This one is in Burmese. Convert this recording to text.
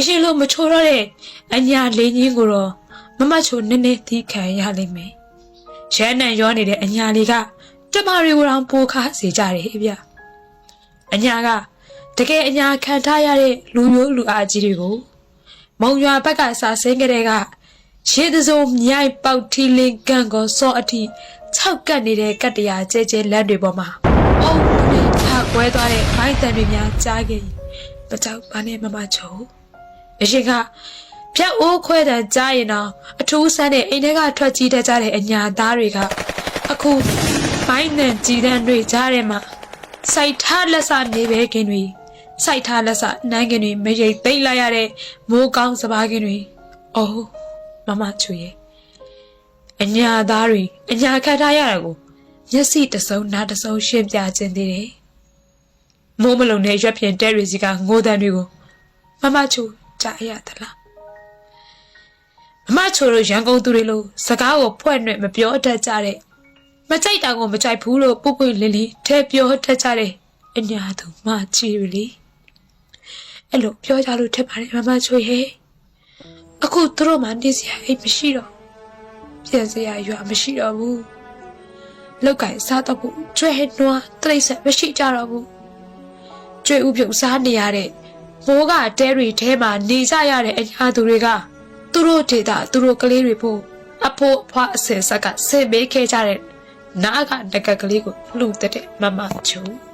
ရှင်လိုမချိုးတော့တဲ့အညာလေးကြီးကိုတော့မမချိုနည်းနည်းသီးခံရလိမ့်မယ်။ရဲနံရောနေတဲ့အညာလေးကကျမတွေကိုတော့ပိုခါစေကြတယ်ဗျ။အညာကတကယ်အညာခံထားရတဲ့လူမျိုးလူအားကြီးတွေကိုမုံရွာဘက်ကစာဆင်းကြတဲ့ကရေတစုံမြိုင်ပေါက်ထီလင်းကန်ကောစောအထိ6ကတ်နေတဲ့ကတ်တရာကျဲကျဲလမ်းတွေပေါ်မှာအုံနဲ့ထားကွဲသွားတဲ့မိုင်းတန်တွေများကြားခဲ့မကြောက်ပါနဲ့မမချိုအရှင်ကပြတ်အိုးခွဲတန်ကြားရင်တော့အထူးဆန်းတဲ့အိမ်ထဲကထွက်ကြီးတတ်ကြတဲ့အညာသားတွေကအခုမိုင်းတန်ကြည်တန်းတွေကြားထဲမှာစိုက်ထားလက်စနေပဲခင်တွေစိုက်ထားလက်စနိုင်ခင်တွေမရိတ်သိမ့်လိုက်ရတဲ့မိုးကောင်းစပါးခင်တွေအိုးမမချိုရဲ့အညာသားတွေအညာခံထားရတာကိုမျက်စိတစုံနားတစုံရှင်းပြခြင်းသေးတယ်မိုးမလုံတဲ့ရွက်ဖြင့်တဲရီစီကငိုတန်တွေကိုမမချိုကြားရသလားမမချိုတို့ရန်ကုန်သူတွေလို့စကားကိုဖွဲ့နှွဲ့မပြောတတ်ကြတဲ့မကြိုက်တာကိုမကြိုက်ဘူးလို့ပုပ်ပွင့်လင်းလင်းထဲပြောတတ်ကြတဲ့အညာသူမချီလေအဲ့လိုပြောကြလို့ထက်ပါတယ်မမချိုရဲ့အခုသူတို့မှနေစရာအိမ်မရှိတော့ပြန်စရာရွာမရှိတော့ဘူးလောက်ကင်စားတော့ဘူးကျွဲနွားတိတ်ဆက်မရှိကြတော့ဘူးကျွဲဥပြုတ်စားနေရတဲ့မိုးကတဲတွေထဲမှာနေကြရတဲ့အညာသူတွေကသူတို့ဒေတာသူတို့ကလေးတွေဖို့အဖိုးအဖွားအစင်ဆက်ကဆင်ပေးခဲ့ကြတဲ့နားကတကက်ကလေးကိုလှူတဲ့မမချို